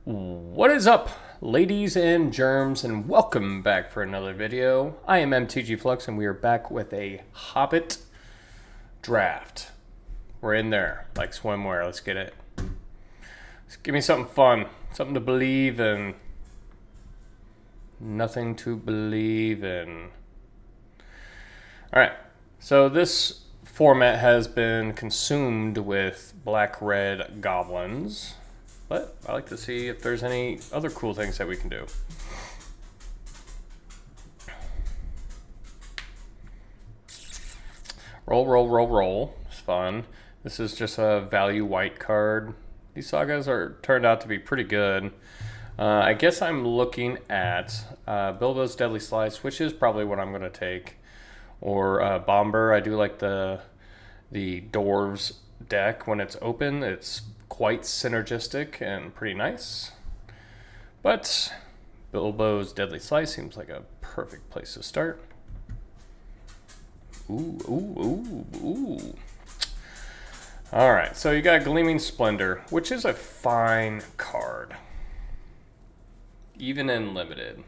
What is up, ladies and germs, and welcome back for another video. I am MTG Flux, and we are back with a Hobbit draft. We're in there, like swimwear. Let's get it. Give me something fun, something to believe in. Nothing to believe in. Alright, so this format has been consumed with black-red goblins. But I like to see if there's any other cool things that we can do. Roll, roll, roll, roll. It's fun. This is just a value white card. These sagas are turned out to be pretty good. I guess I'm looking at Bilbo's Deadly Slice, which is probably what I'm going to take. Or Bomber. I do like the Dwarves deck when it's open. It's quite synergistic and pretty nice. But Bilbo's Deadly Slice seems like a perfect place to start. Ooh, ooh, ooh, ooh. Alright, so you got Gleaming Splendor, which is a fine card. Even in limited.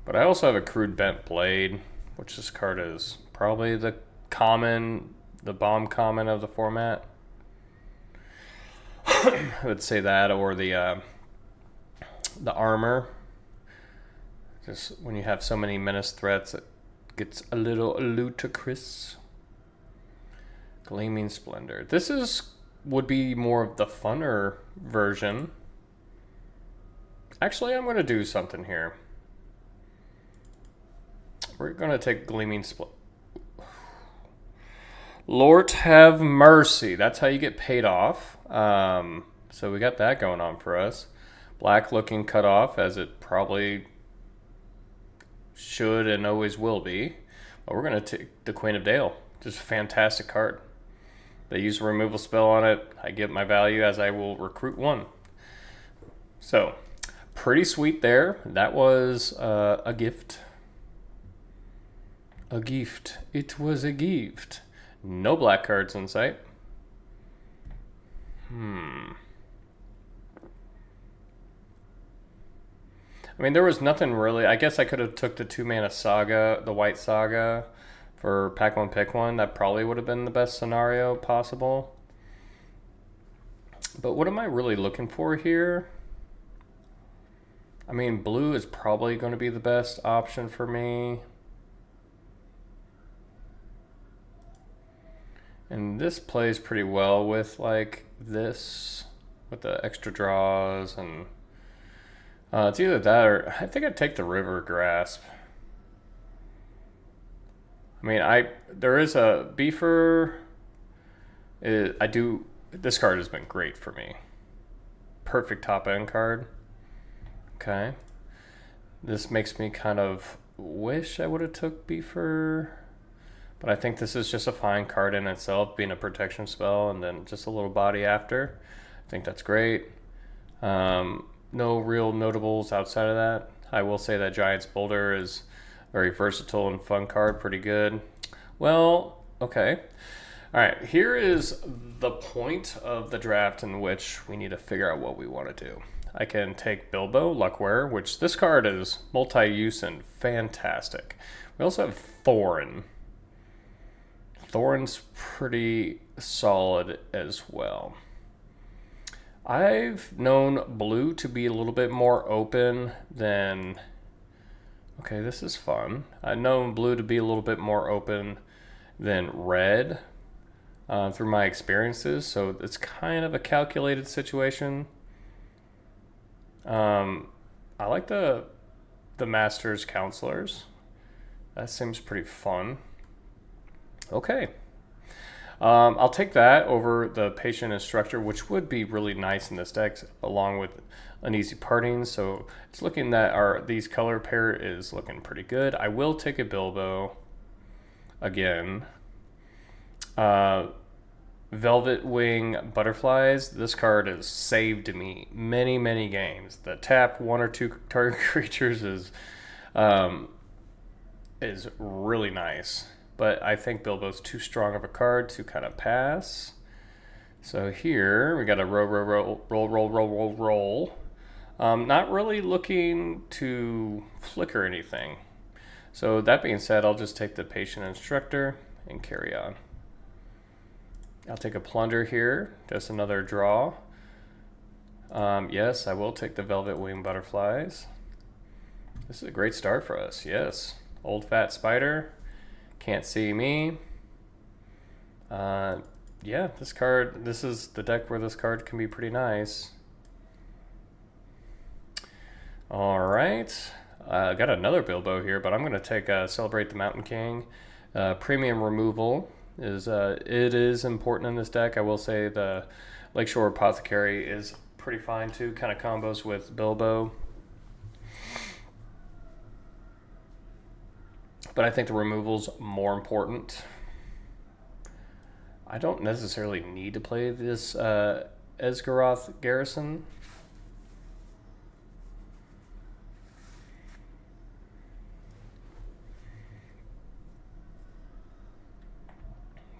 But I also have a Crude Bent Blade, which this card is probably the bomb common of the format. I would say that, or the armor. Just when you have so many menace threats, it gets a little ludicrous. Gleaming Splendor. This would be more of the funner version. Actually, I'm going to do something here. We're going to take Gleaming Splendor. Lord have mercy. That's how you get paid off. So we got that going on for us. Black looking cut off, as it probably should and always will be. But we're going to take the Queen of Dale. Just a fantastic card. They use a removal spell on it. I get my value as I will recruit one. So, pretty sweet there. That was a gift. A gift. It was a gift. No black cards in sight. I mean, there was nothing really. I guess I could have took the 2-mana saga, the white saga, for pack one, pick one. That probably would have been the best scenario possible. But what am I really looking for here? I mean, blue is probably going to be the best option for me. And this plays pretty well with like this, with the extra draws, and it's either that or I think I'd take the River Grasp. I mean, there is a Beefer. This card has been great for me. Perfect top end card. Okay. This makes me kind of wish I would have took Beefer. But I think this is just a fine card in itself, being a protection spell and then just a little body after. I think that's great. No real notables outside of that. I will say that Giant's Boulder is a very versatile and fun card, pretty good. Well, okay. All right, here is the point of the draft in which we need to figure out what we want to do. I can take Bilbo, Luckwear, which this card is multi-use and fantastic. We also have Thorin. Thorin's pretty solid as well. I've known blue to be a little bit more open than... Okay, this is fun. I've known blue to be a little bit more open than red through my experiences, so it's kind of a calculated situation. I like the Master's Counselors. That seems pretty fun. Okay. I'll take that over the Patient Instructor, which would be really nice in this deck, along with Uneasy Parting. So it's looking that these color pair is looking pretty good. I will take a Bilbo again. Velvet Wing Butterflies. This card has saved me many, many games. The tap 1 or 2 target creatures is really nice. But I think Bilbo's too strong of a card to kind of pass. So here we got a roll. Not really looking to flicker anything. So that being said, I'll just take the patient instructor and carry on. I'll take a plunder here, just another draw. Yes, I will take the velvet wing butterflies. This is a great start for us, yes. Old fat spider, can't see me. Yeah, this is the deck where this card can be pretty nice. All right, I got another Bilbo here, but I'm going to take Celebrate the Mountain King. Premium removal is it is important in this deck. I will say the Lakeshore Apothecary is pretty fine too, kind of combos with Bilbo. But I think the removal's more important. I don't necessarily need to play this Esgaroth Garrison.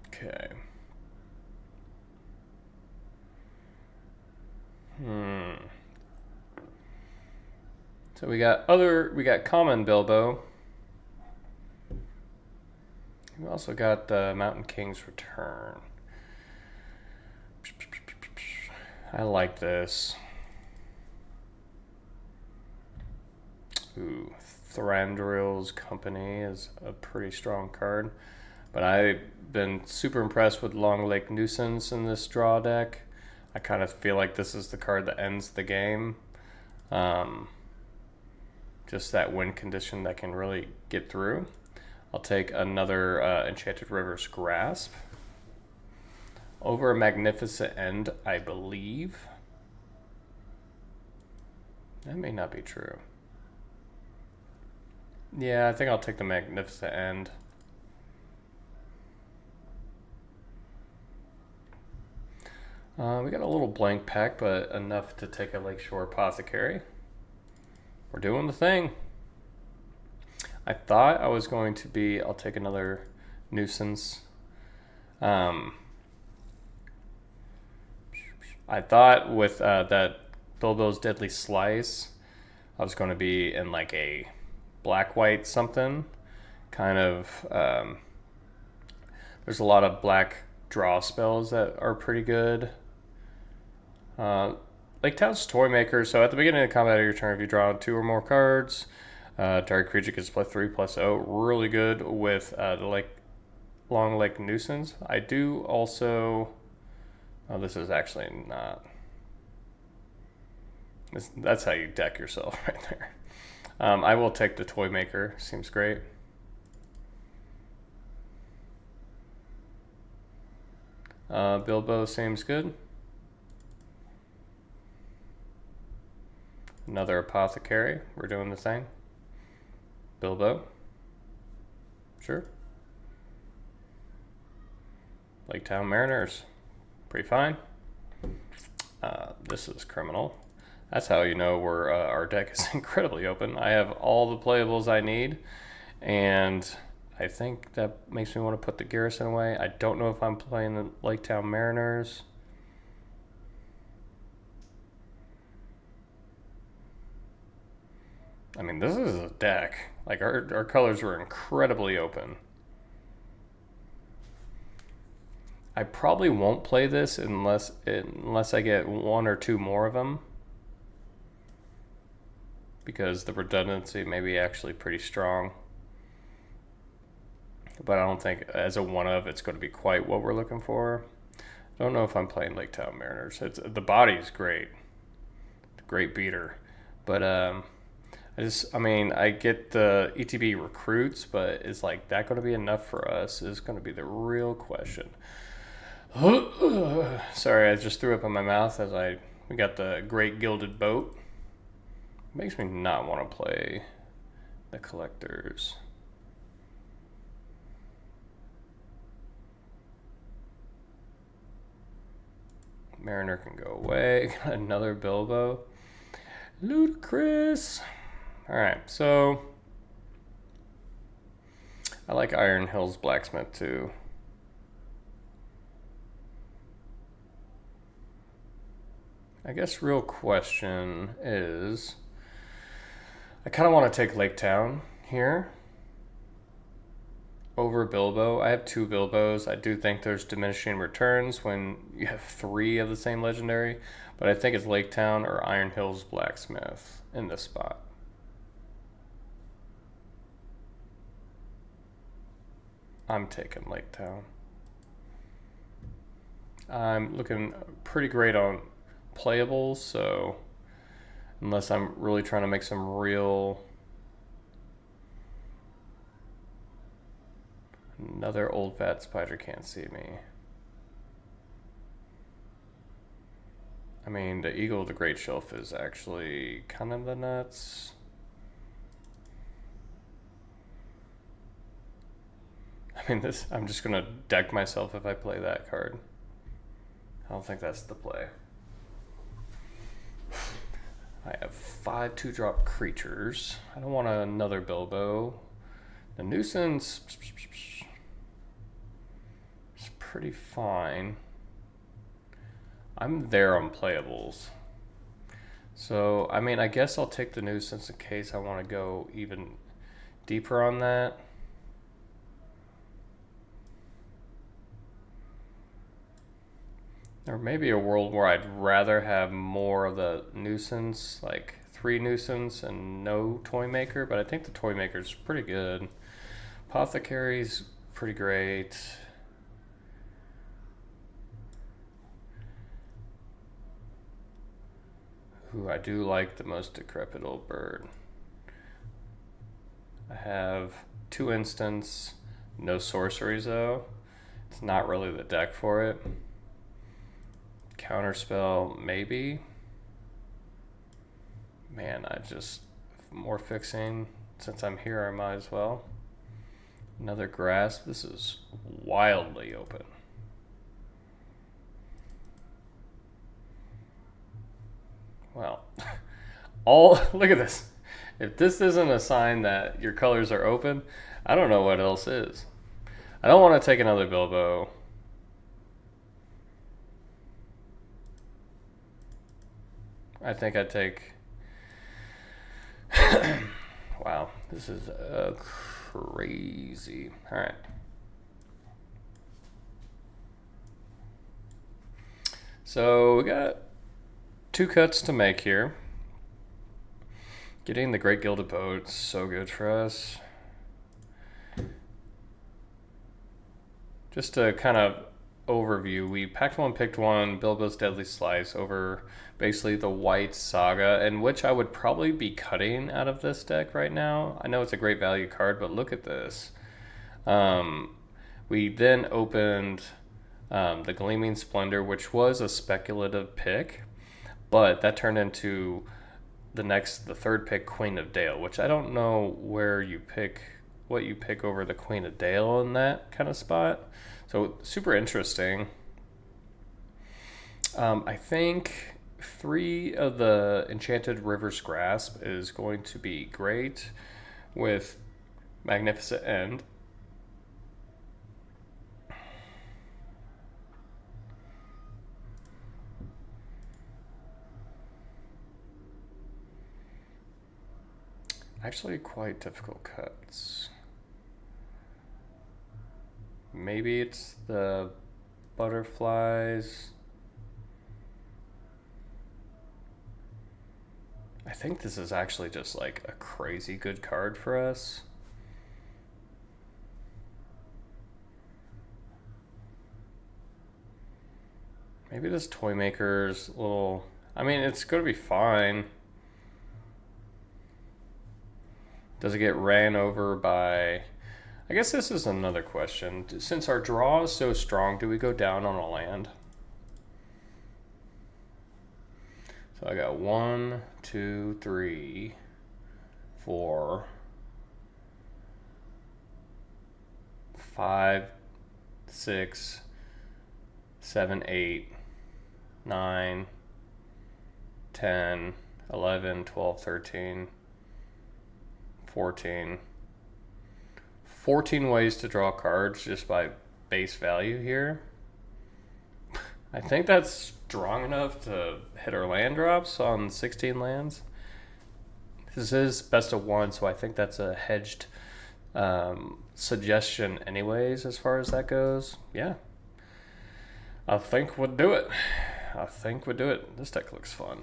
Okay. So we got common Bilbo. We also got Mountain King's Return. I like this. Ooh, Thranduil's Company is a pretty strong card. But I've been super impressed with Long Lake Nuisance in this draw deck. I kind of feel like this is the card that ends the game. Just that win condition that can really get through. I'll take another Enchanted River's Grasp. Over a Magnificent End, I believe. That may not be true. Yeah, I think I'll take the Magnificent End. We got a little blank pack, but enough to take a Lakeshore Apothecary. We're doing the thing. I thought I was going to be, I'll take another Nuisance. I thought with that Bilbo's Deadly Slice, I was going to be in like a black-white something. Kind of, there's a lot of black draw spells that are pretty good. Lake Town's Toymaker, so at the beginning of the combat of your turn, if you draw 2 or more cards, target creature gets +3/+0. Really good with the Long Lake Nuisance. I do also... Oh, this is actually not... That's how you deck yourself right there. I will take the Toymaker. Seems great. Bilbo seems good. Another Apothecary. We're doing the thing. Bilbo. Sure. Lake Town Mariners. Pretty fine. This is criminal. That's how you know our deck is incredibly open. I have all the playables I need, and I think that makes me want to put the Garrison away. I don't know if I'm playing the Lake Town Mariners. I mean, this is a deck. Like, our colors were incredibly open. I probably won't play this unless I get 1 or 2 more of them, because the redundancy may be actually pretty strong. But I don't think as a one of it's going to be quite what we're looking for. I don't know if I'm playing Lake Town Mariners. The body's great, great beater, but I get the ETB recruits, but is like that going to be enough for us? Is going to be the real question. Sorry, I just threw up in my mouth as we got the Great Gilded Boat. Makes me not want to play the collectors. Mariner can go away. Got another Bilbo. Ludicrous. Alright, so I like Iron Hills Blacksmith too. I guess real question is, I kind of want to take Lake Town here over Bilbo. I have 2 Bilbos. I do think there's diminishing returns when you have 3 of the same legendary, but I think it's Lake Town or Iron Hills Blacksmith in this spot. I'm taking Lake Town. I'm looking pretty great on playables, so unless I'm really trying to make some real... Another old fat spider can't see me. I mean, the Eagle of the Great Shelf is actually kind of the nuts. I mean, I'm just gonna deck myself if I play that card. I don't think that's the play. I have 5 2-drop creatures. I don't want another Bilbo. The Nuisance is pretty fine. I'm there on playables. So, I mean, I guess I'll take the Nuisance in case I want to go even deeper on that. There may be a world where I'd rather have more of the Nuisance, like 3 Nuisance and no Toymaker, but I think the Toymaker's pretty good. Apothecary's pretty great. Ooh, I do like the Most Decrepit Old Bird. I have 2 instants, no sorceries though. It's not really the deck for it. Counterspell, maybe. Man, more fixing. Since I'm here, I might as well. Another Grasp. This is wildly open. Well, look at this. If this isn't a sign that your colors are open, I don't know what else is. I don't want to take another Bilbo. I think I'd take... Wow, this is crazy. All right. So we got 2 cuts to make here. Getting the Great Gilded Boat is so good for us. Just to kind of overview, we packed 1, picked 1, Bilbo's Deadly Slice over basically the White Saga, and which I would probably be cutting out of this deck right now. I know it's a great value card, but look at this. We then opened the Gleaming Splendor, which was a speculative pick, but that turned into the 3rd pick, Queen of Dale, which I don't know what you pick over the Queen of Dale in that kind of spot. So super interesting. I think 3 of the Enchanted River's Grasp is going to be great with Magnificent End. Actually, quite difficult cuts. Maybe it's the butterflies. I think this is actually just like a crazy good card for us. Maybe this Toymaker's little... I mean, it's going to be fine. Does it get ran over by... I guess this is another question. Since our draw is so strong, do we go down on a land? So I got 1, 2, 3, 4, 5, 6, 7, 8, 9, 10, 11, 12, 13, 14. 14 ways to draw cards just by base value here. I think that's strong enough to hit our land drops on 16 lands. This is best of one, so I think that's a hedged suggestion anyways as far as that goes. Yeah. I think we'll do it. I think we'll do it. This deck looks fun.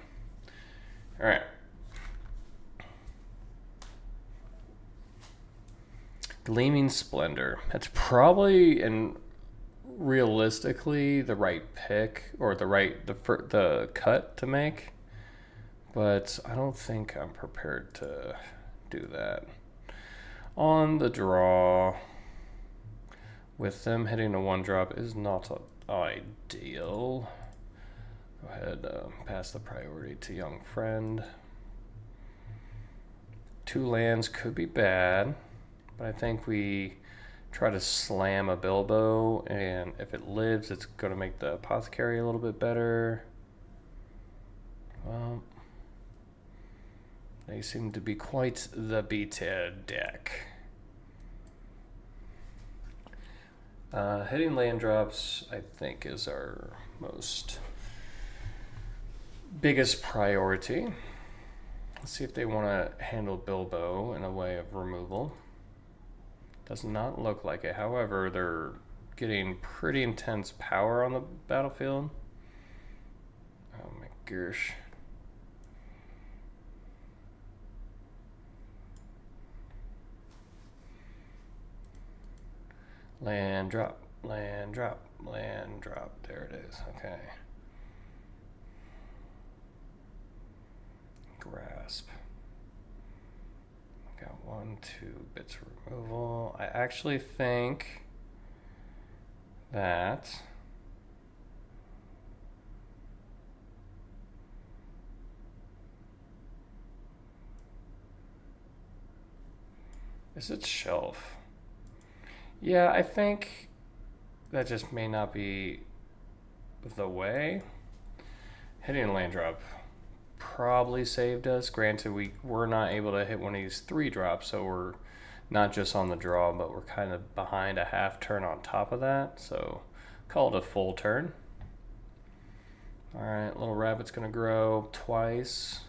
Alright. Gleaming Splendor. That's probably and realistically the right pick or the cut to make, but I don't think I'm prepared to do that. On the draw, with them hitting a 1-drop is not ideal. Go ahead, pass the priority to Young Friend. 2 lands could be bad, but I think we try to slam a Bilbo, and if it lives, it's going to make the Apothecary a little bit better. Well, they seem to be quite the beated deck. Hitting land drops, I think, is our biggest priority. Let's see if they want to handle Bilbo in a way of removal. Does not look like it. However, they're getting pretty intense power on the battlefield. Oh my gosh. Land drop, land drop, land drop. There it is. Okay. Grasp. Got 1, 2 bits removal. I actually think that is it shelf? Yeah, I think that just may not be the way. Hitting a land drop probably saved us. Granted, we were not able to hit one of these 3 drops, so we're not just on the draw, but we're kind of behind a half turn on top of that. So call it a full turn. All right, little rabbit's gonna grow twice.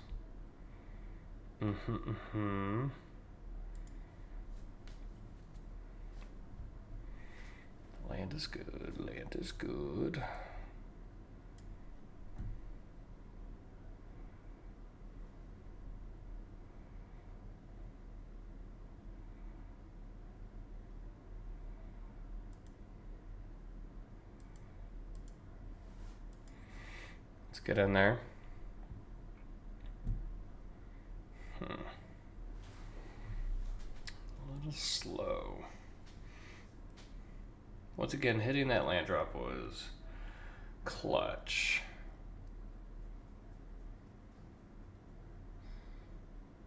Land is good, land is good. Let's get in there. A little slow. Once again, hitting that land drop was clutch.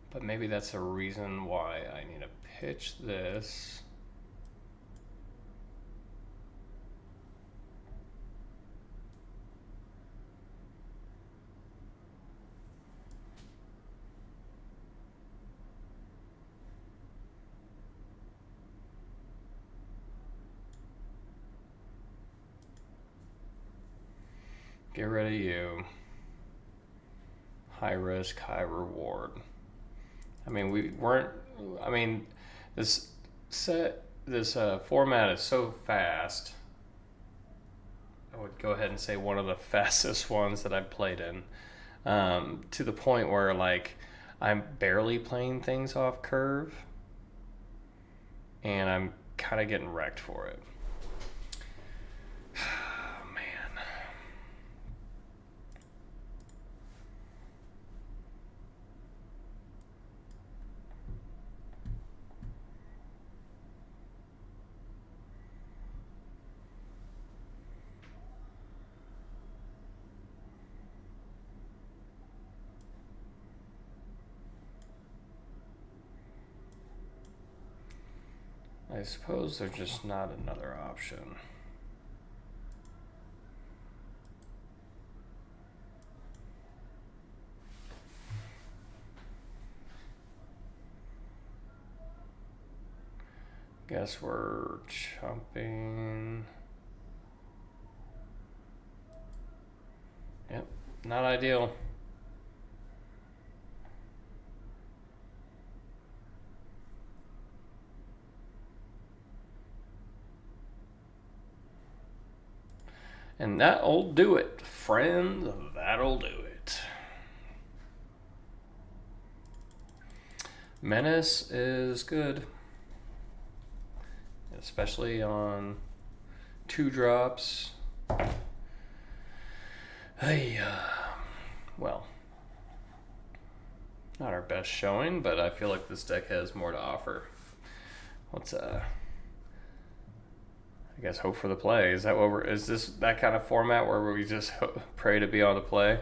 But maybe that's a reason why I need to pitch this. Get rid of you. High risk, high reward. I mean, this format is so fast. I would go ahead and say one of the fastest ones that I've played in. To the point where, like, I'm barely playing things off curve. And I'm kind of getting wrecked for it. I suppose there's just not another option. Guess we're chomping. not ideal. And that'll do it, friends. That'll do it. Menace is good, especially on 2-drops. Hey, well, not our best showing, but I feel like this deck has more to offer. Let's I guess hope for the play. Is that what we're? Is this that kind of format where we just pray to be on the play?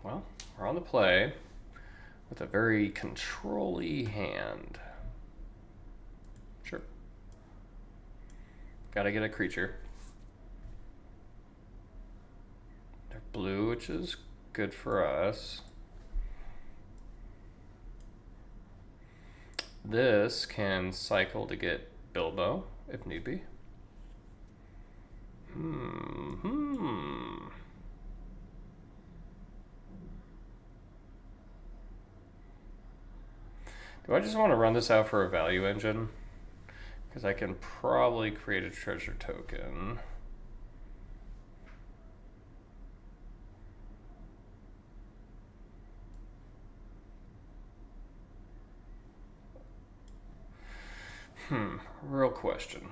Well, we're on the play with a very control-y hand. Sure. Gotta get a creature. They're blue, which is good for us. This can cycle to get Bilbo, if need be. Do I just want to run this out for a value engine? Because I can probably create a treasure token. Real question.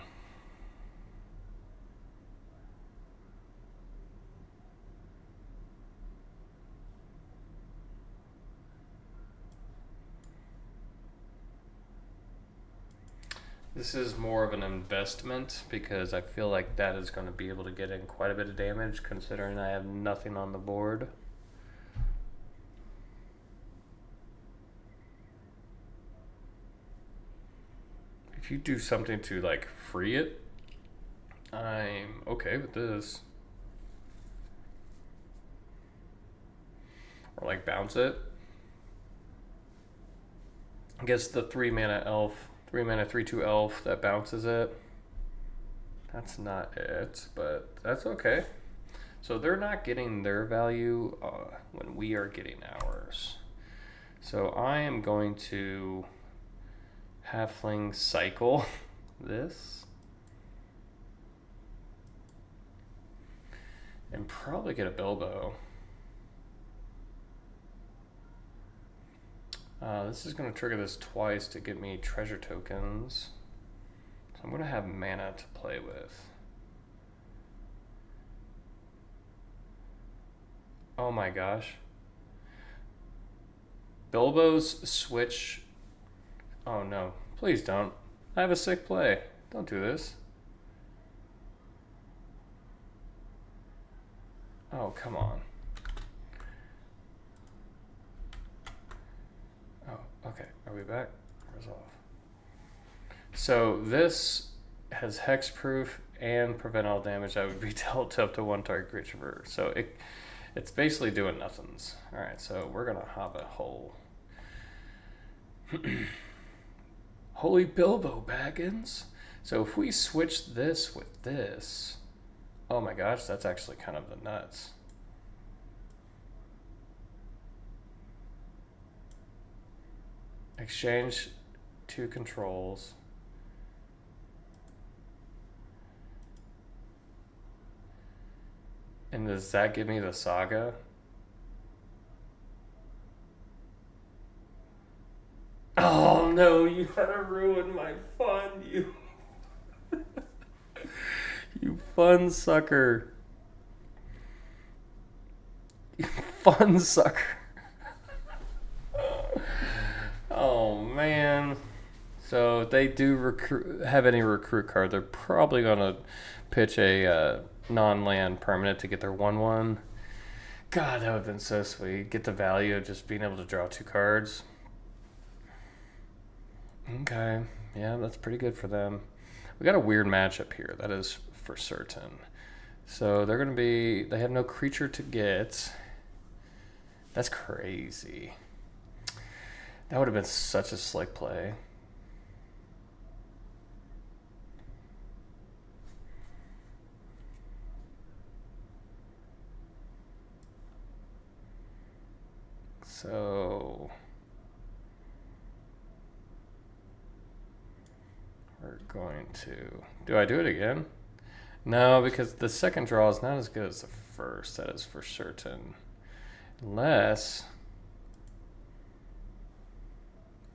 This is more of an investment because I feel like that is going to be able to get in quite a bit of damage considering I have nothing on the board. If you do something to like free it, I'm okay with this. Or like bounce it. I guess the 3-mana elf, 3-mana 3/2 elf that bounces it. That's not it, but that's okay. So they're not getting their value when we are getting ours. So I am going to halfling cycle this and probably get a Bilbo. This is going to trigger this twice to get me treasure tokens. So I'm going to have mana to play with. Oh my gosh. Bilbo's switch. Oh no, please don't. I have a sick play. Don't do this. Oh, come on. Oh, okay. Are we back? Resolve. So this has hexproof and prevent all damage that would be dealt to up to 1 target creature. So it's basically doing nothings. Alright, so we're gonna Hobbit hole. Holy Bilbo Baggins. So if we switch this with this, oh my gosh, that's actually kind of the nuts. Exchange 2 controls. And does that give me the saga? Oh no, you gotta ruin my fun, you. You fun sucker. You fun sucker. Oh man. So if they do have any recruit card, they're probably gonna pitch a non-land permanent to get their 1/1. God, that would have been so sweet. Get the value of just being able to draw 2 cards. Okay, yeah, that's pretty good for them. We got a weird matchup here, that is for certain. So they're gonna be, they have no creature to get. That's crazy. That would have been such a slick play. So we're going to... Do I do it again? No, because the second draw is not as good as the first. That is for certain. Unless...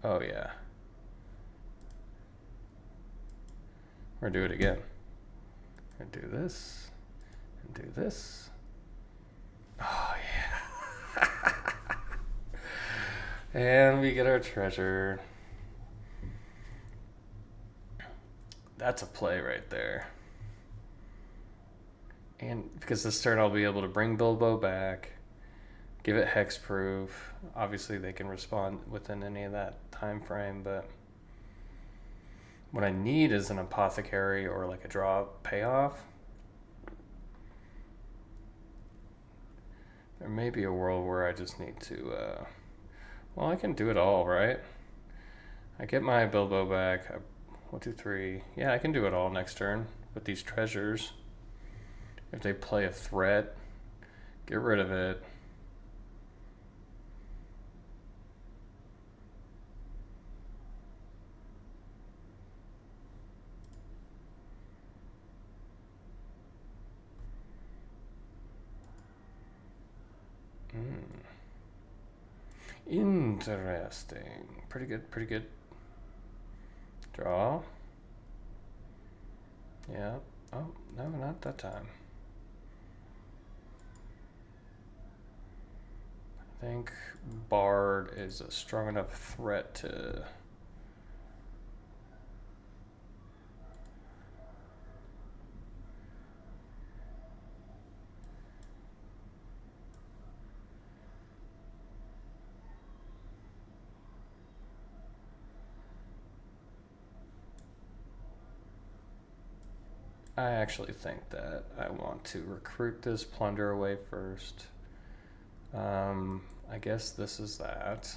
Oh, yeah. We're going to do it again. We're going to do this. And do this. Oh, yeah. And we get our treasure. That's a play right there. And because this turn I'll be able to bring Bilbo back, give it hexproof. Obviously they can respond within any of that time frame, but what I need is an apothecary or like a draw payoff. There may be a world where I just need to, well, I can do it all, right? I get my Bilbo back. 1, 2, 3. Yeah, I can do it all next turn with these treasures. If they play a threat, get rid of it. Interesting. Pretty good, pretty good. Draw. Yeah. Oh, no, not that time. I think Bard is a strong enough threat to... I actually think that I want to recruit this plunder away first. I guess this is that.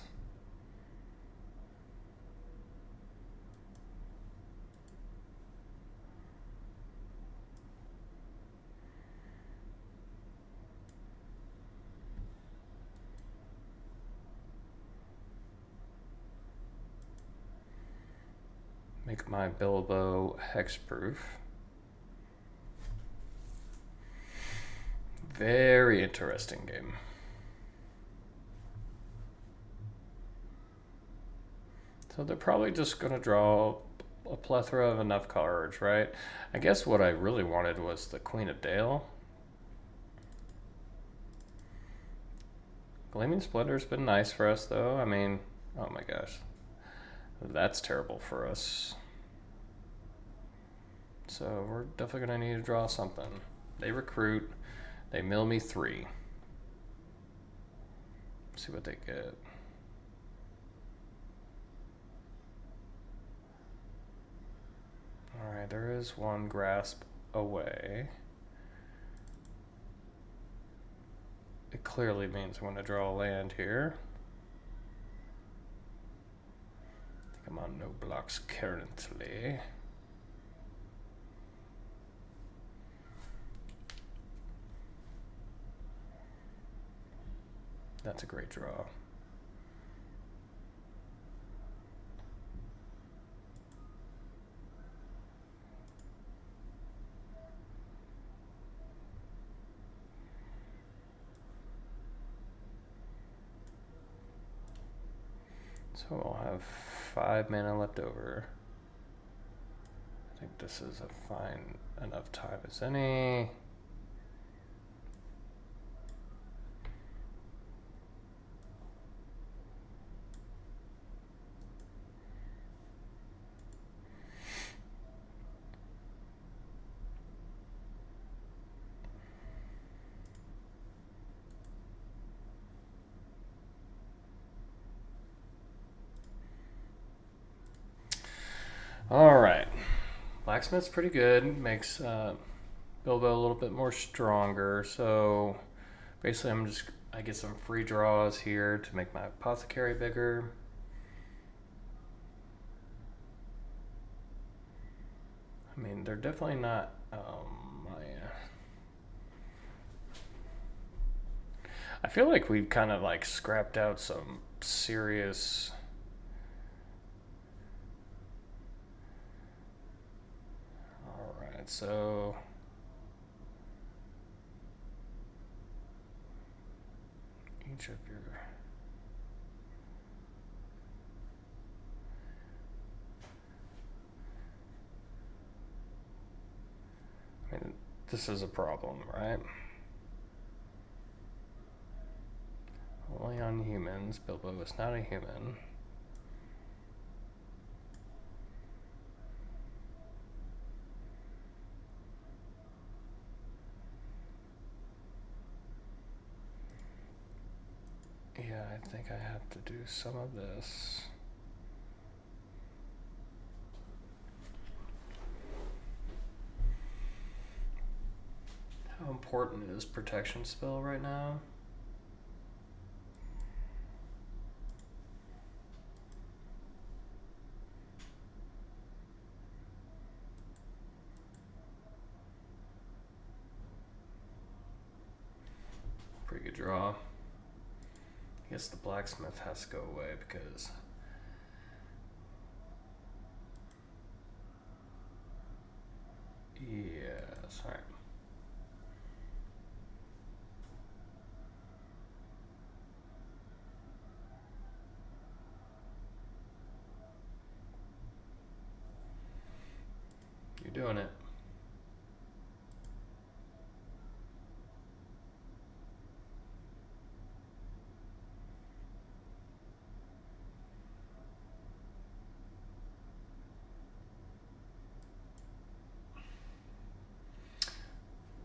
Make my Bilbo hexproof. Very interesting game. So they're probably just going to draw a plethora of enough cards, right? I guess what I really wanted was the Queen of Dale. Gleaming Splendor's been nice for us, though. I mean, oh my gosh. That's terrible for us. So we're definitely going to need to draw something. They recruit. They mill me 3. Let's see what they get. Alright, there is one grasp away. It clearly means I'm going to draw a land here. I think I'm on no blocks currently. That's a great draw. So I'll have 5 mana left over. I think this is a fine enough time as any. All right, Blacksmith's pretty good. Makes Bilbo a little bit more stronger. So basically, I get some free draws here to make my apothecary bigger. I mean, they're definitely not. I feel like we've kind of like scrapped out some serious. All right, so each of your. I mean, this is a problem, right? Only on humans. Bilbo is not a human. Yeah, I think I have to do some of this. How important is protection spell right now? Pretty good draw. I guess the blacksmith has to go away because yes, alright. You're doing it.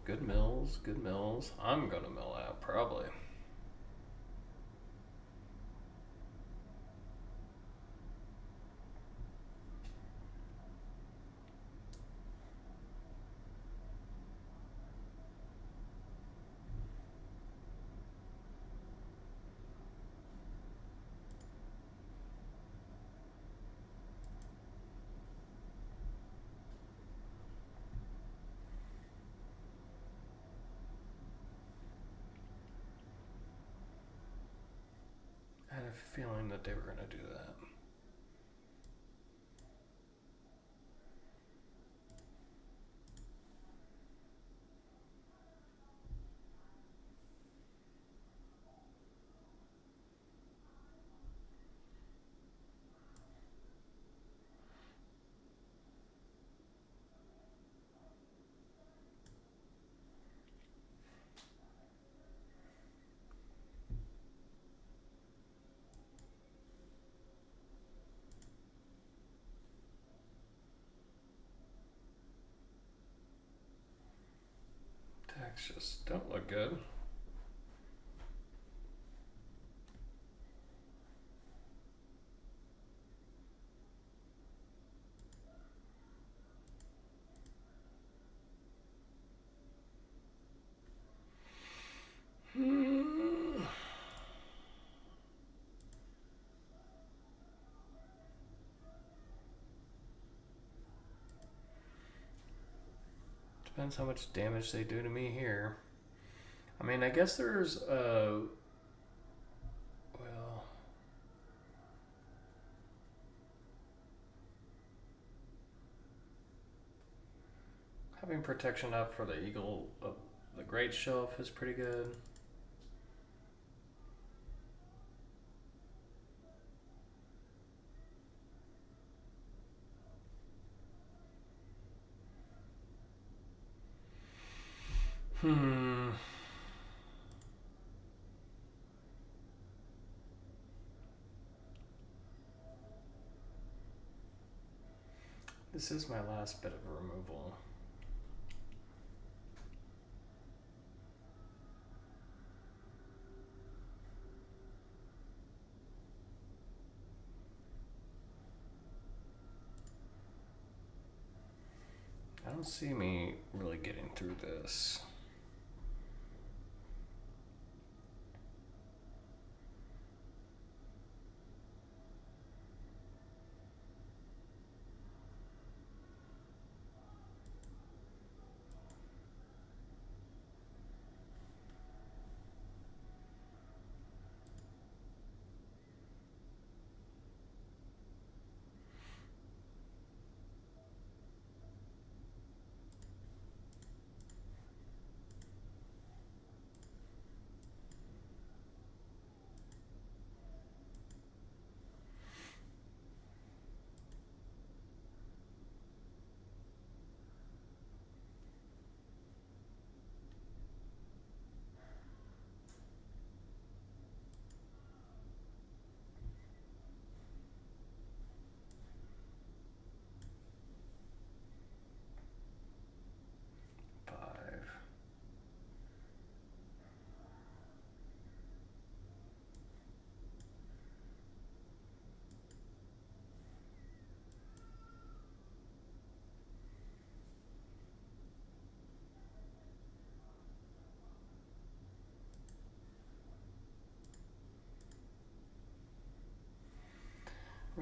Good mills, good mills. I'm gonna mill out probably. I had a feeling that they were gonna do that. Attacks just don't look good. Depends how much damage they do to me here. I mean, I guess there's well, having protection up for the eagle of the great shelf is pretty good. This is my last bit of removal. I don't see me really getting through this.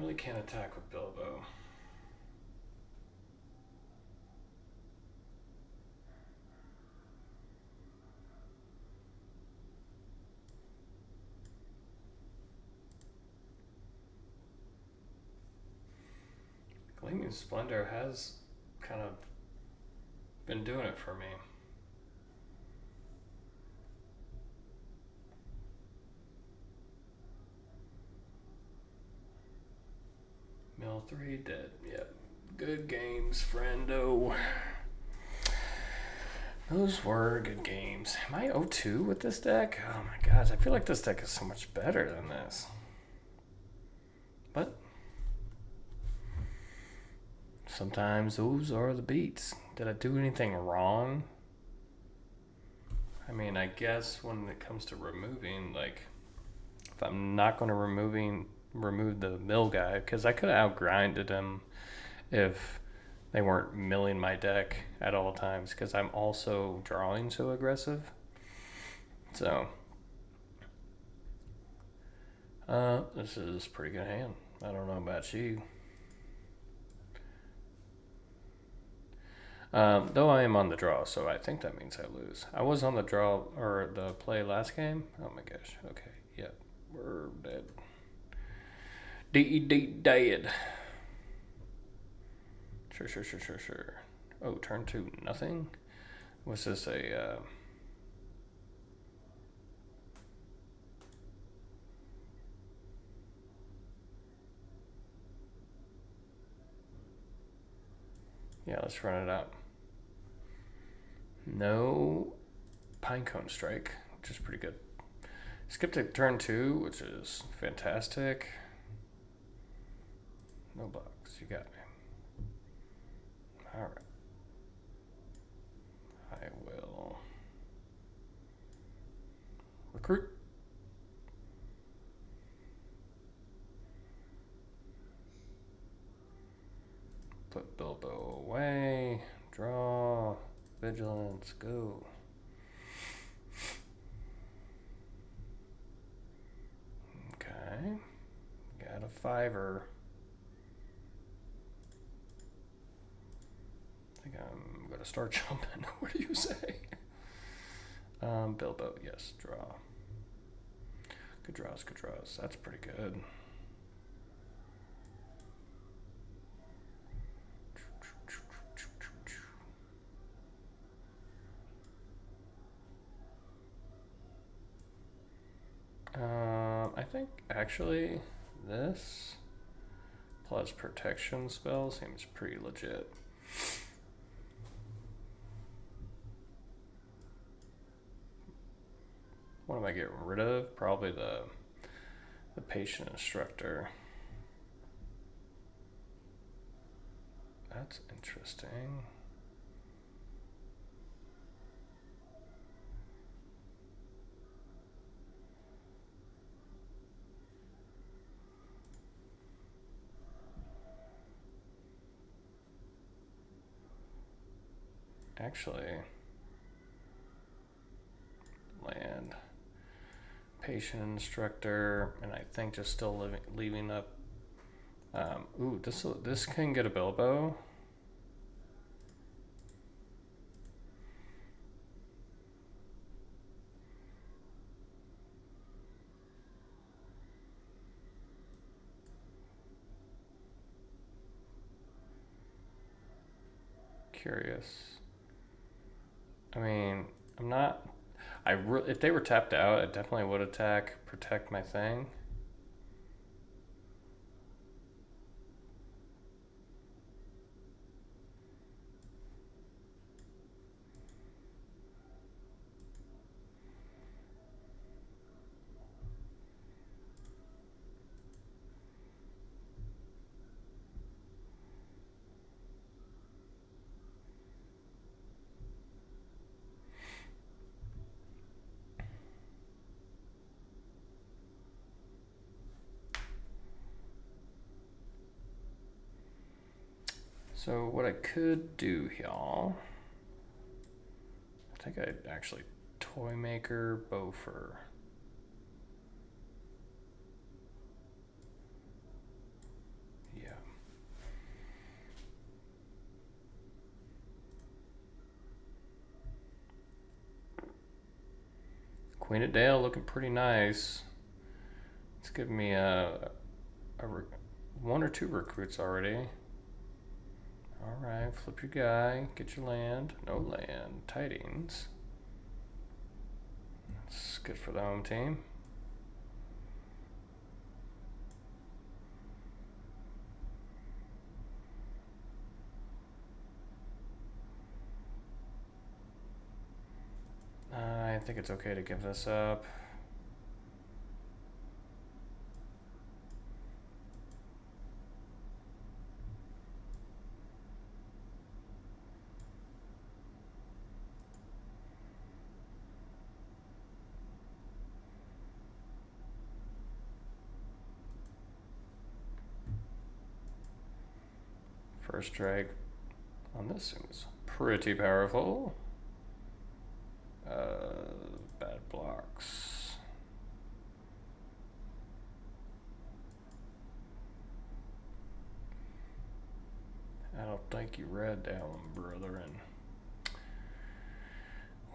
Really can't attack with Bilbo. Gleaming Splendor has kind of been doing it for me. Mill 3 dead. Yep. Good games, friendo. Those were good games. Am I 0-2 with this deck? Oh my gosh, I feel like this deck is so much better than this. But sometimes those are the beats. Did I do anything wrong? I mean, I guess when it comes to removing, like, if I'm not going to remove the mill guy, because I could have outgrinded him if they weren't milling my deck at all times, because I'm also drawing so aggressive. So, this is a pretty good hand. I don't know about you. Though I am on the draw, so I think that means I lose. I was on the draw, or the play last game. Oh my gosh. Okay, yep. We're dead. Dead. Sure. Oh, turn 2, nothing? Was this a, yeah, let's run it out. No Pinecone Strike, which is pretty good. Skip to turn 2, which is fantastic. No blocks, you got me. Alright. I will recruit. Put Bilbo away. Draw. Vigilance. Go. Okay. Got a 5-er. I think I'm gonna start jumping. What do you say? Bilbo, yes, draw. Good draws. That's pretty good. I think actually this plus protection spell seems pretty legit. What am I getting rid of? Probably the patient instructor. That's interesting. Actually, land, patient instructor, and I think just still leaving up. Ooh, this can get a Bilbo. Curious. I mean, I'm not. If they were tapped out, I definitely would protect my thing. So what I could do, y'all, I think I'd actually Toymaker Beaufort. Queen of Dale looking pretty nice. It's giving me one or two recruits already. All right, flip your guy, get your land. No land, tidings. That's good for the home team. I think it's okay to give this up. First drag on this seems pretty powerful. Bad blocks. I don't think you read that one, brethren.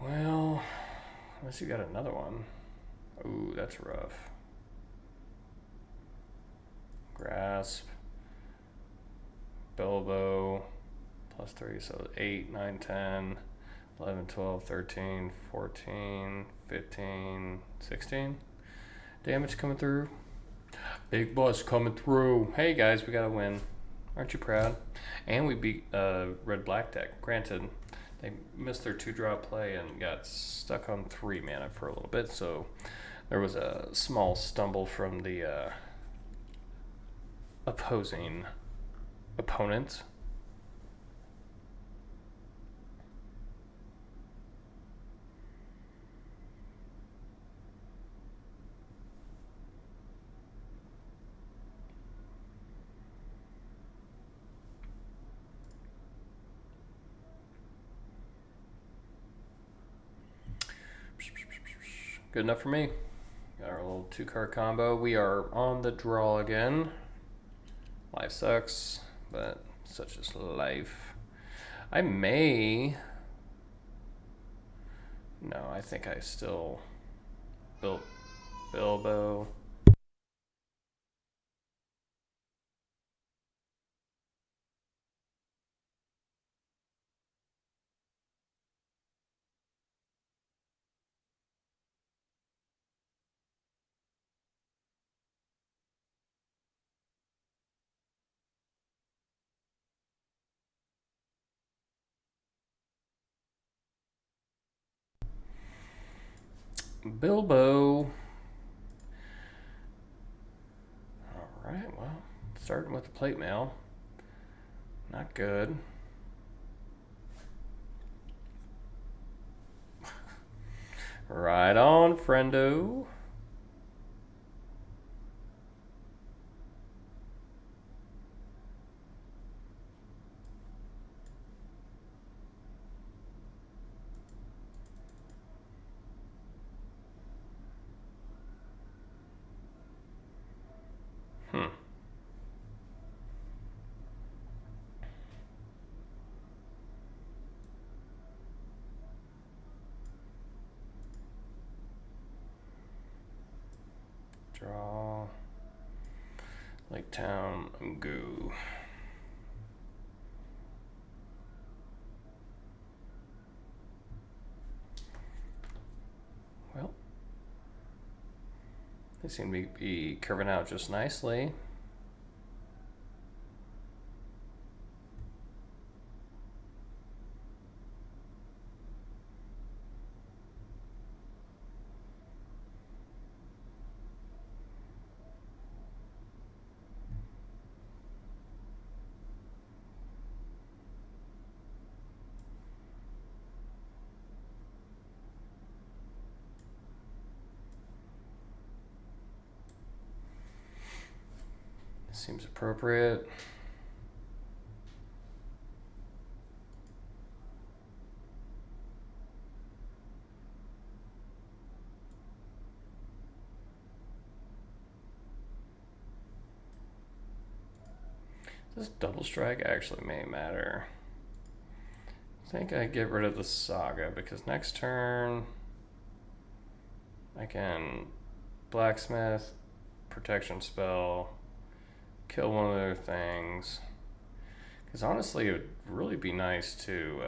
Well, unless you got another one. Ooh, that's rough. Grasp. Bilbo. +3, so 8, 9, 10, 11, 12, 13, 14, 15, 16. Damage coming through. Big boss coming through. Hey guys, we got a win. Aren't you proud? And we beat red-black deck. Granted, they missed their 2-drop play and got stuck on 3 mana for a little bit, so there was a small stumble from the opposing opponent. Good enough for me. Got our little 2-card combo. We are on the draw again. Life sucks, but such is life. I may... No, I think I still built Bilbo. Bilbo. Alright, well, starting with the plate mail. Not good. Right on, friendo. Draw. Lake Town and go. Well, they seem to be curving out just nicely. Seems appropriate. This double strike actually may matter. I think I get rid of the saga because next turn I can blacksmith, protection spell, kill one of their things. Because honestly, it would really be nice to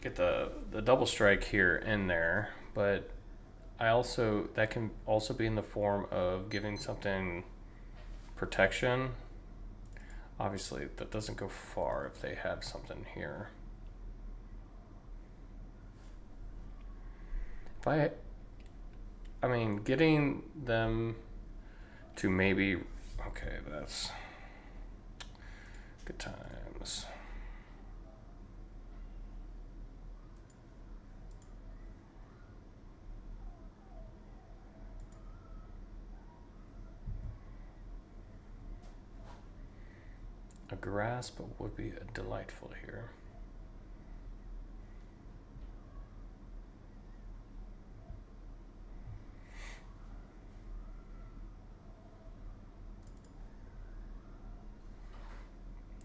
get the double strike here in there, but that can also be in the form of giving something protection. Obviously, that doesn't go far if they have something here. I mean, getting them to maybe, okay, that's good times. A grasp would be delightful here.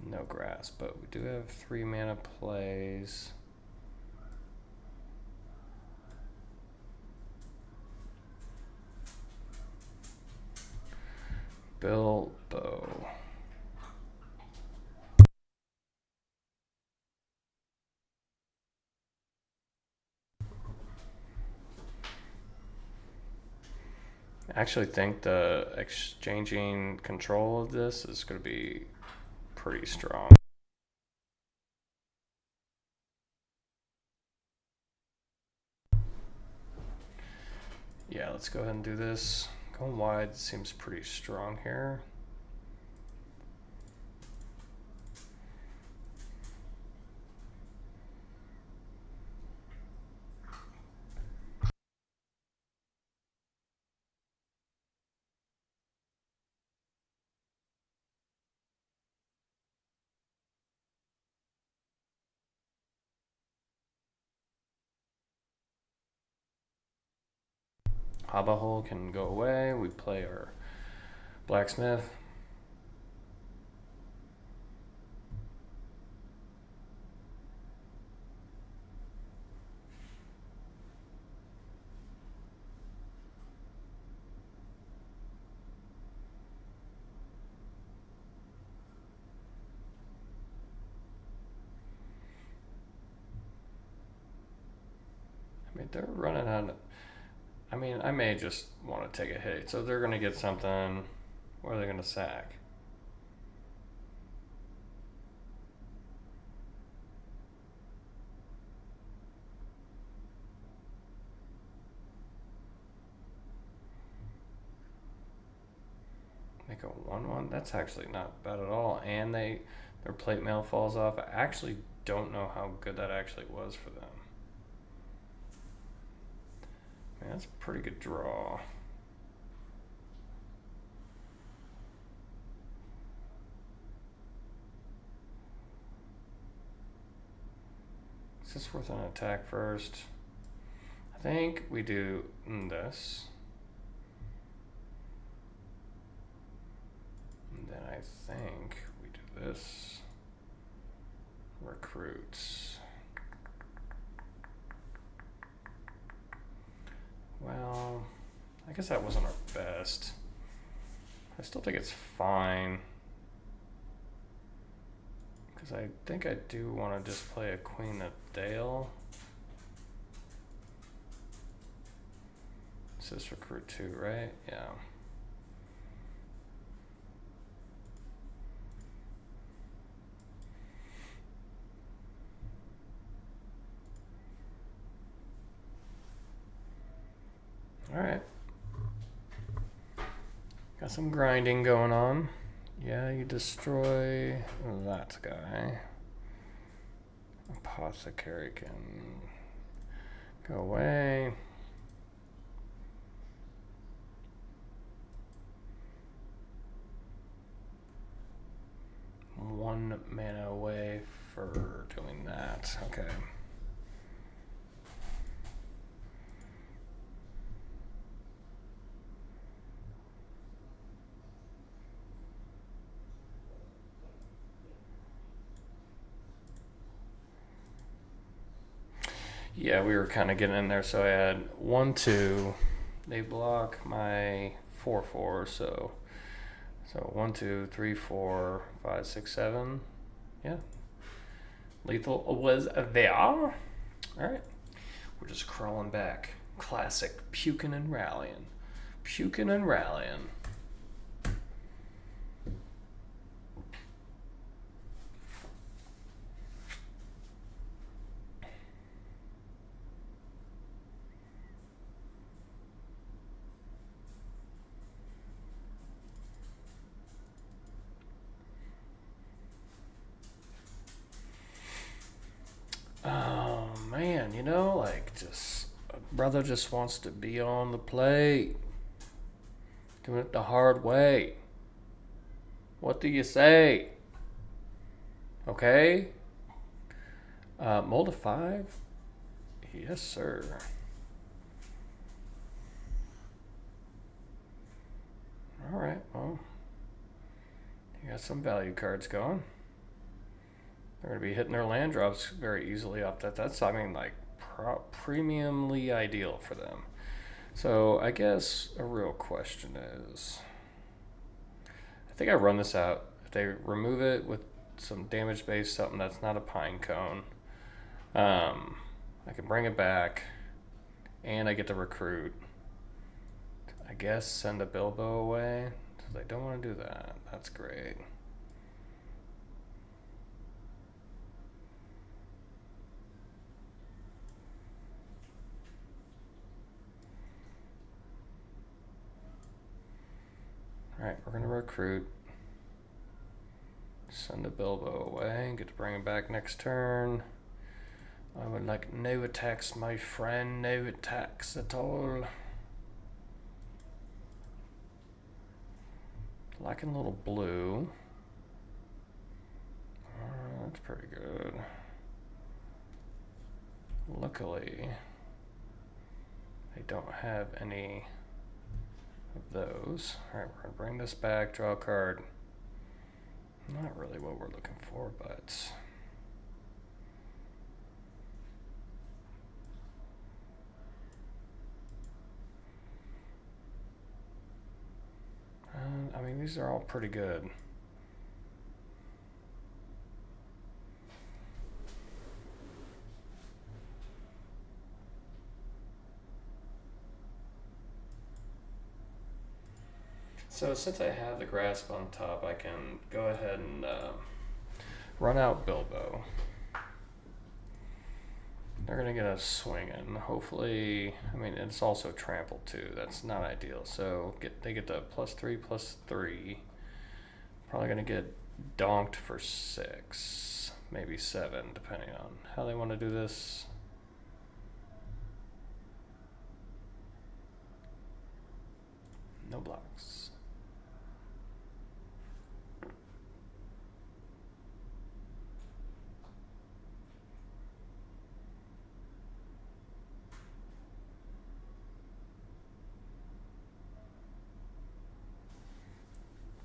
No grasp, but we do have 3 mana plays. Bilbo. I actually think the exchanging control of this is going to be pretty strong. Yeah, let's go ahead and do this. Going wide seems pretty strong here. Hobbit hole can go away. We play our blacksmith. I mean, they're running out of, I mean, I may just want to take a hit. So they're going to get something. What are they going to sack? Make a 1/1. That's actually not bad at all. And their plate mail falls off. I actually don't know how good that actually was for them. Man, that's a pretty good draw. Is this worth an attack first? I think we do this. And then I think we do this. Recruits. Well, I guess that wasn't our best. I still think it's fine. Because I think I do want to just play a Queen of Dale. This is recruit 2, right? Yeah. Alright. Got some grinding going on. Yeah, you destroy that guy. Apothecary can go away. One mana away for doing that. Okay. Yeah, we were kind of getting in there. So I had 1, 2. They block my 4, 4. So 1, 2, 3, 4, 5, 6, 7. Yeah. Lethal was there. All right. We're just crawling back. Classic puking and rallying. Puking and rallying. Oh man, like just a brother just wants to be on the plate, doing it the hard way. What do you say? Okay. Mold of 5. Yes, sir. All right. Well, you got some value cards going. They're going to be hitting their land drops very easily off that. That's, I mean, like premiumly ideal for them. So I guess a real question is, I think I run this out. If they remove it with some damage based something that's not a pine cone, I can bring it back, and I get to recruit. I guess send a Bilbo away. So they don't want to do that. That's great. Alright, we're going to recruit. Send a Bilbo away. Get to bring him back next turn. I would like no attacks, my friend. No attacks at all. Lacking a little blue. That's pretty good. Luckily, I don't have any of those. Alright, we're going to bring this back. Draw a card. Not really what we're looking for, but... I mean, these are all pretty good. So since I have the grasp on top, I can go ahead and run out Bilbo. They're going to get us swinging. Hopefully, I mean, it's also trampled too. That's not ideal. So they get the +3/+3. Probably going to get donked for 6, maybe 7, depending on how they want to do this. No blocks.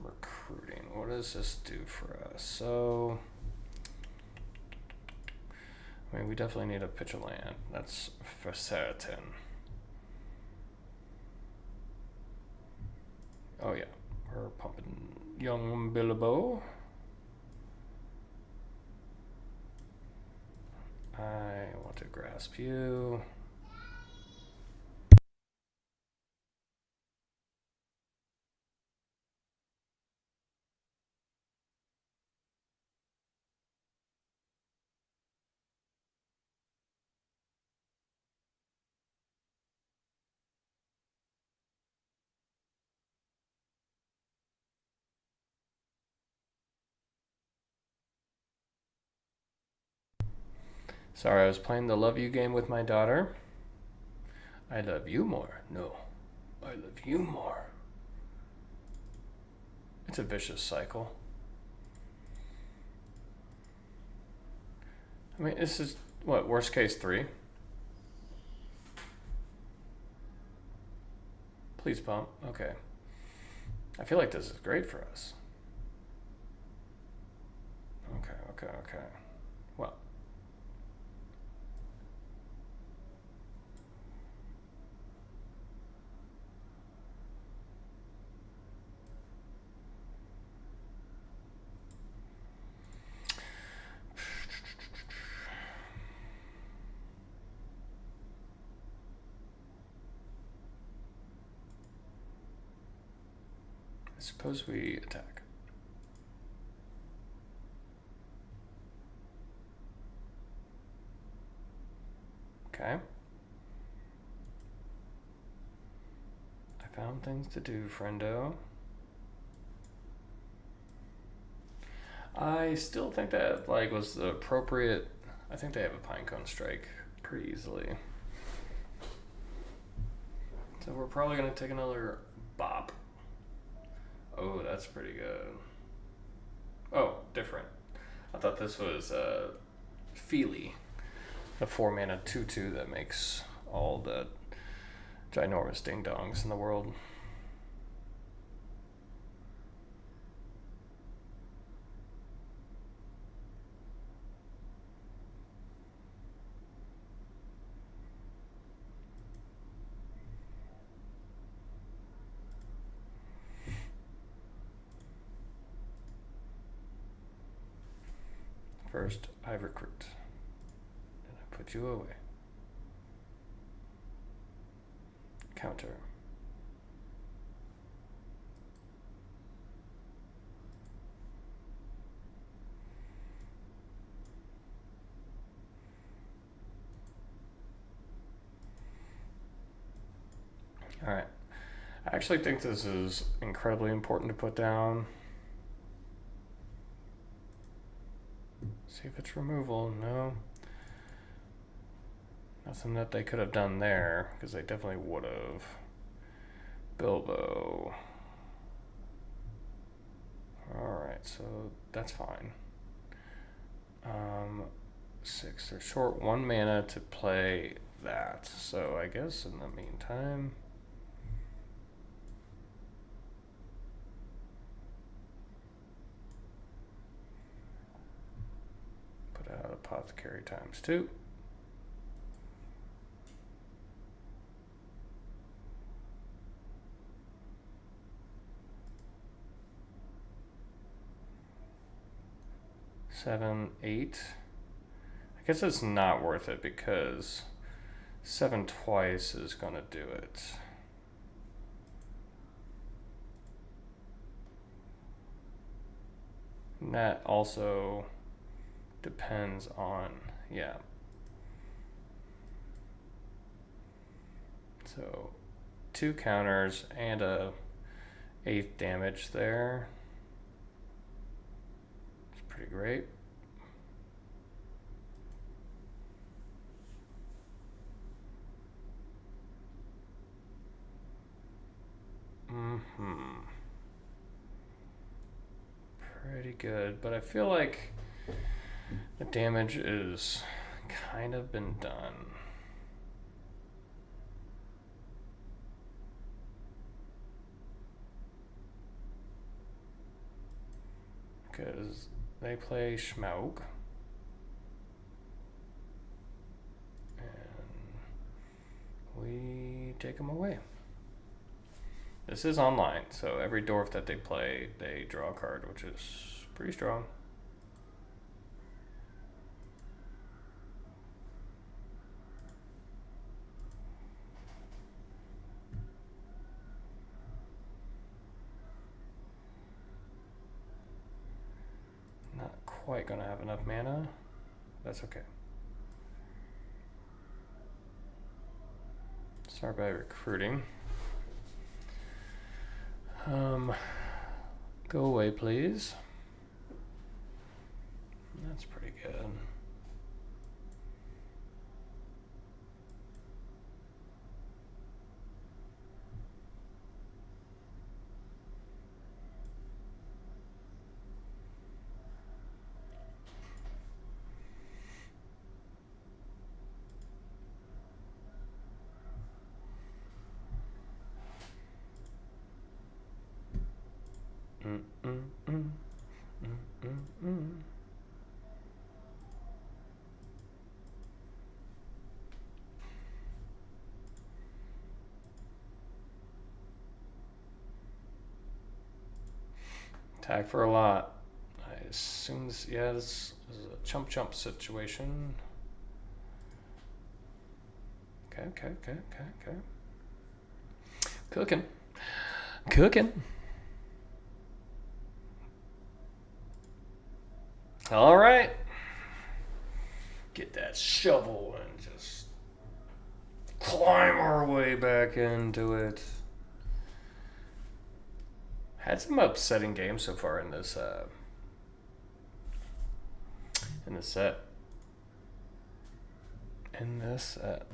Recruiting. What does this do for us? So, I mean, we definitely need a pitch of land. That's for certain. Oh yeah, we're pumping young Bilbo. I want to grasp you. Sorry, I was playing the love you game with my daughter. I love you more. No, I love you more. It's a vicious cycle. I mean, this is, what, worst case 3? Please pump. Okay. I feel like this is great for us. Okay. Well. Suppose we attack. Okay. I found things to do, friendo. I still think that was the appropriate. I think they have a Pinecone Strike pretty easily. So we're probably gonna take another bop. Oh, that's pretty good. Oh, different. I thought this was Feely, the 4-mana 2/2 that makes all the ginormous ding dongs in the world. First, I recruit. Then I put you away. Counter. All right. I actually think this is incredibly important to put down. See if it's removal. No. Nothing that they could have done there, because they definitely would have. Bilbo. Alright, so that's fine. 6. They're short 1 mana to play that. So I guess in the meantime... put out Apothecary ×2. Seven, 8. I guess it's not worth it because 7 twice is going to do it. And that also depends on, yeah. So 2 counters and a 8th damage there. It's pretty great. Pretty good, but I feel like the damage is kind of been done. Because they play Schmaug. And we take them away. This is online, so every dwarf that they play, they draw a card, which is pretty strong. Not quite gonna have enough mana. That's okay. Start by recruiting. Go away, please. That's pretty good. Tag for a lot. I assume this, yeah, this is a chump situation. Okay. Cooking. All right. Get that shovel and just climb our way back into it. Had some upsetting games so far in this set. In this set.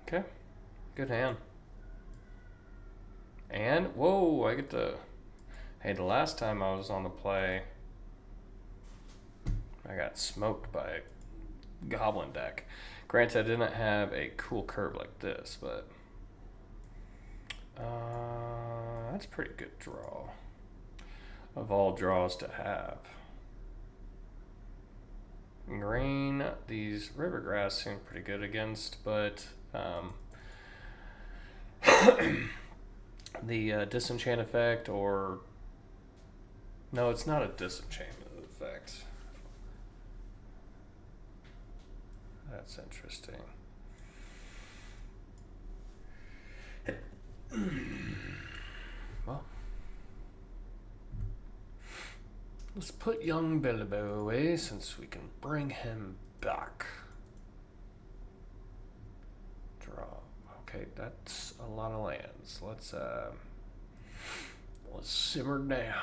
Okay, good hand. And, whoa, I get to... Hey, the last time I was on the play, I got smoked by a Goblin deck. Granted, I didn't have a cool curve like this, but... that's a pretty good draw. Of all draws to have. Green, these Rivergrass seem pretty good against, but... the disenchant effect, or no, it's not a disenchantment effect. That's interesting. Well, let's put young Bilbo away since we can bring him back. Draw. Okay, that's a lot of lands. Let's simmer down.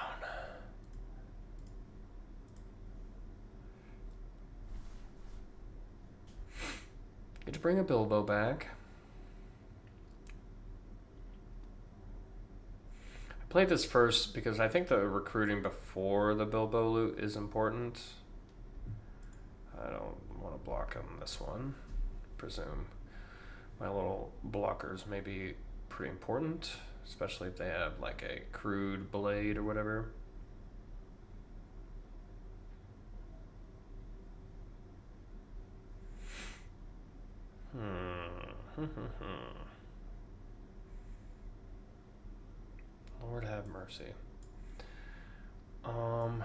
Get to bring a Bilbo back. I played this first because I think the recruiting before the Bilbo loot is important. I don't want to block him this one, I presume. My little blockers may be pretty important, especially if they have like a crude blade or whatever. Lord have mercy. I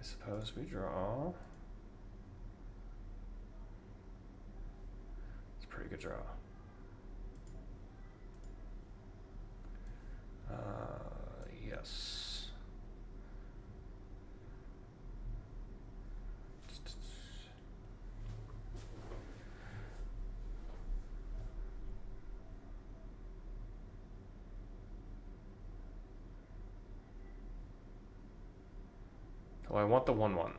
suppose we draw. Pretty good draw. Yes. Oh, I want the 1/1.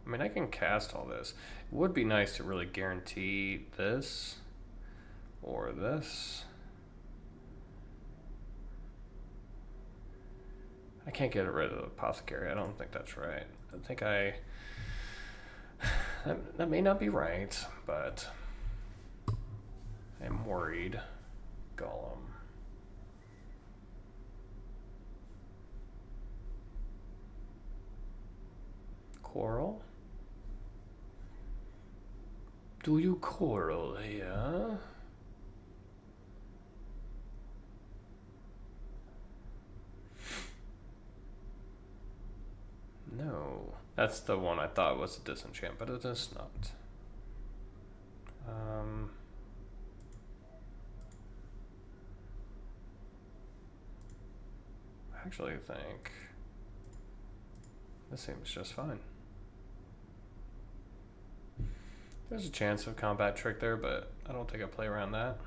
I mean, I can cast all this. It would be nice to really guarantee this. Or this. I can't get rid of the Apothecary. I don't think that's right. I think that may not be right, but I'm worried. Golem. Quarrel? Do you quarrel here? No. That's the one I thought was a disenchant, but it is not. I actually think this seems just fine. There's a chance of combat trick there, but I don't think I play around that.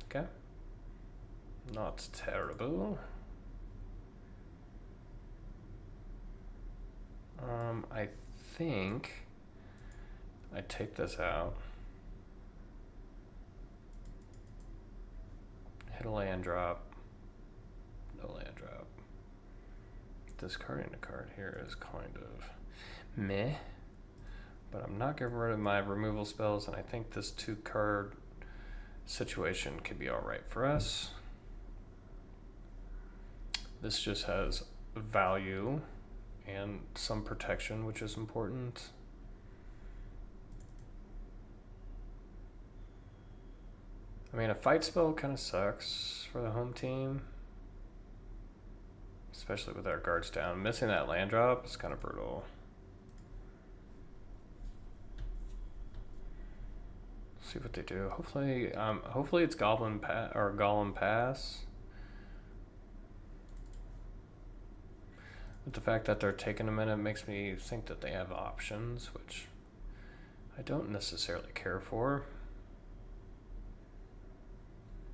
Okay. Not terrible. I think I take this out. Hit a land drop. No land drop. Discarding a card here is kind of meh. But I'm not getting rid of my removal spells, and I think this 2-card situation could be all right for us. This just has value and some protection, which is important. I mean, a fight spell kind of sucks for the home team, especially with our guards down. Missing that land drop is kind of brutal. See what they do. Hopefully it's Goblin or Golem Pass. But the fact that they're taking a minute makes me think that they have options, which I don't necessarily care for.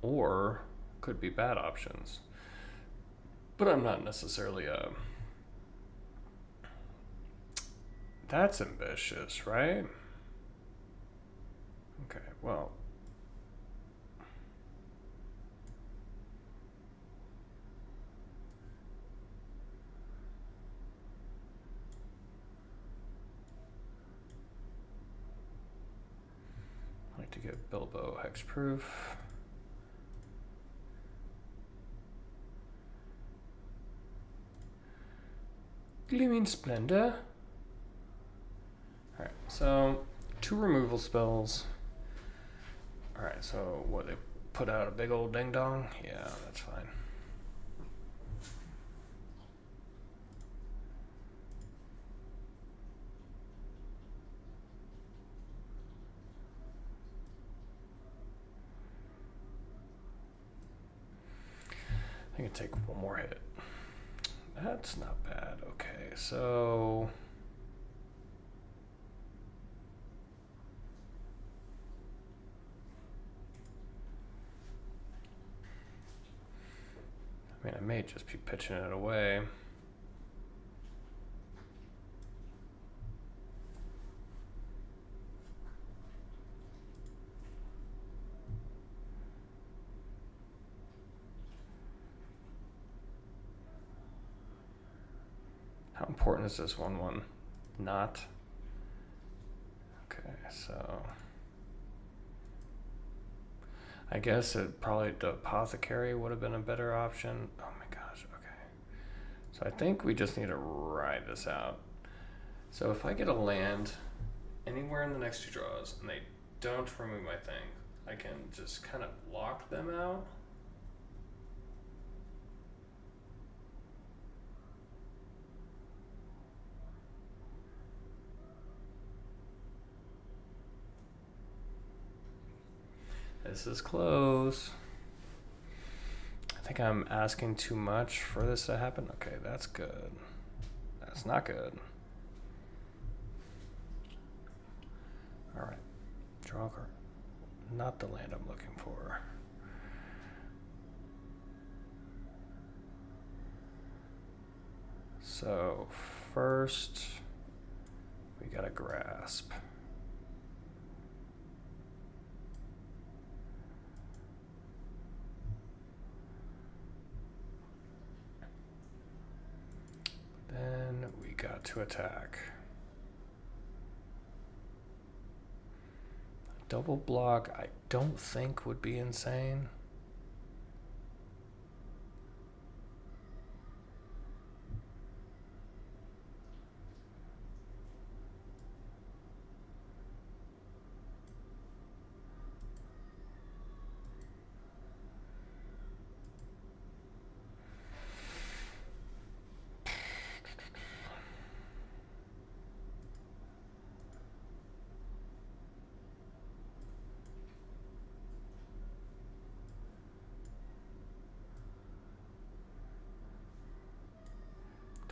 Or could be bad options. But I'm not necessarily That's ambitious, right? Okay, well. I like to get Bilbo hexproof. Gleaming Splendor. Alright, so 2 removal spells. Alright, so what, they put out a big old ding dong? Yeah, that's fine. I can take one more hit. That's not bad. Okay, so I mean, I may just be pitching it away. How important is this 1/1? Not. Okay, so I guess probably the Apothecary would have been a better option. Oh my gosh, okay. So I think we just need to ride this out. So if I get a land anywhere in the next 2 draws and they don't remove my thing, I can just kind of lock them out. This is close. I think I'm asking too much for this to happen. Okay, that's good. That's not good. Alright. Draw a card. Not the land I'm looking for. So, first, we got a grasp. Then we got to attack. Double block, I don't think would be insane.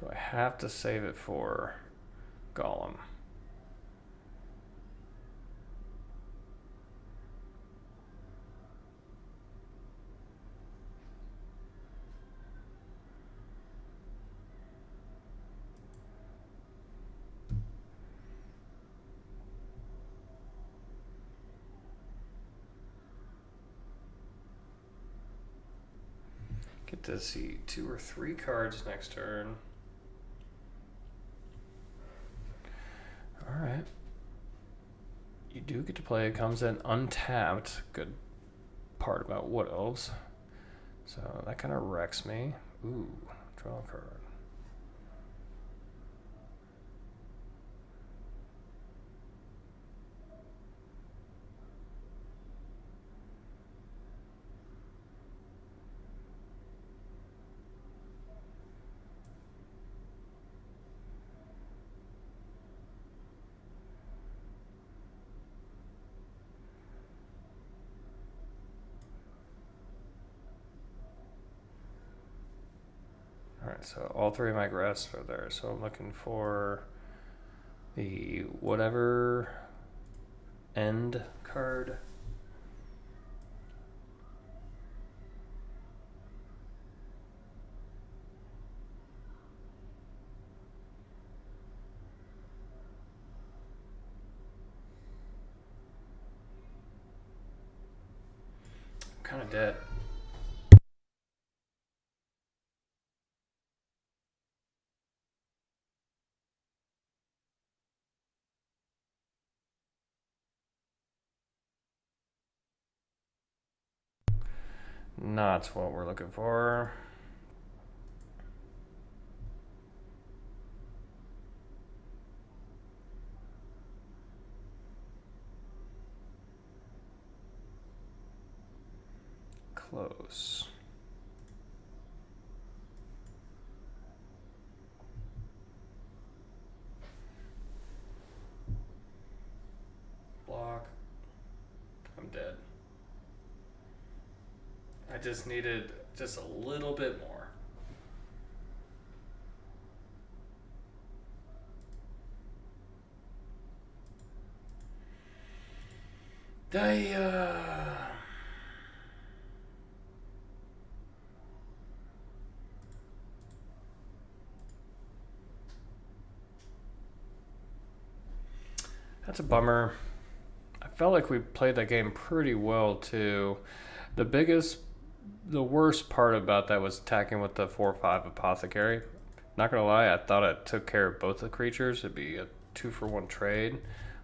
Do I have to save it for Gollum? Get to see 2 or 3 cards next turn. Alright. You do get to play. It comes in untapped. Good part about Wood Elves. So that kind of wrecks me. Ooh, draw a card. Alright, so all three of my grass are there. So I'm looking for the whatever end card. I'm kind of dead. Not what we're looking for. Close. Block. I'm dead. I just needed just a little bit more. That's a bummer. I felt like we played that game pretty well too. The worst part about that was attacking with the 4/5 apothecary. Not gonna lie, I thought it took care of both the creatures. It'd be a 2-for-1 trade,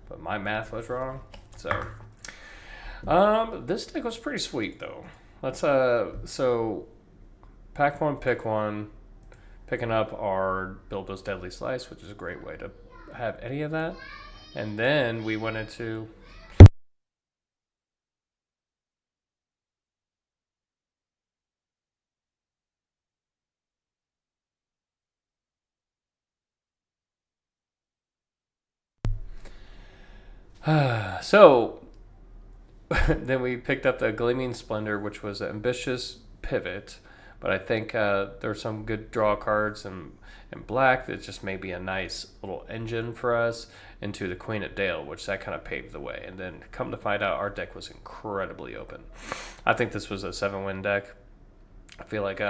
but my math was wrong. So, this deck was pretty sweet though. Let's so pack one, pick one. Picking up our Bilbo's Deadly Slice, which is a great way to have any of that. And then we went into so then we picked up the Gleaming Splendor, which was an ambitious pivot, but I think there's some good draw cards in black that just may be a nice little engine for us into the Queen of Dale, which that kind of paved the way. And then come to find out, our deck was incredibly open. I think this was a 7-win deck. I feel like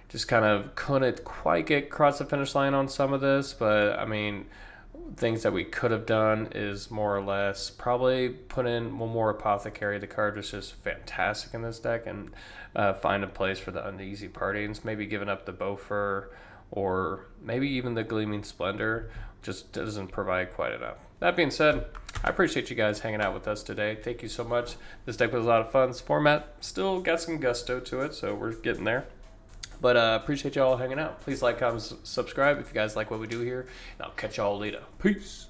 just kind of couldn't quite get across the finish line on some of this, but I mean, things that we could have done is more or less probably put in one more apothecary. The card was just fantastic in this deck, and find a place for the uneasy partings. Maybe giving up the Bofur or maybe even the Gleaming Splendor just doesn't provide quite enough. That being said, I appreciate you guys hanging out with us today. Thank you so much. This deck was a lot of fun. This format still got some gusto to it, so we're getting there. But appreciate y'all hanging out. Please like, comment, subscribe if you guys like what we do here. And I'll catch y'all later. Peace.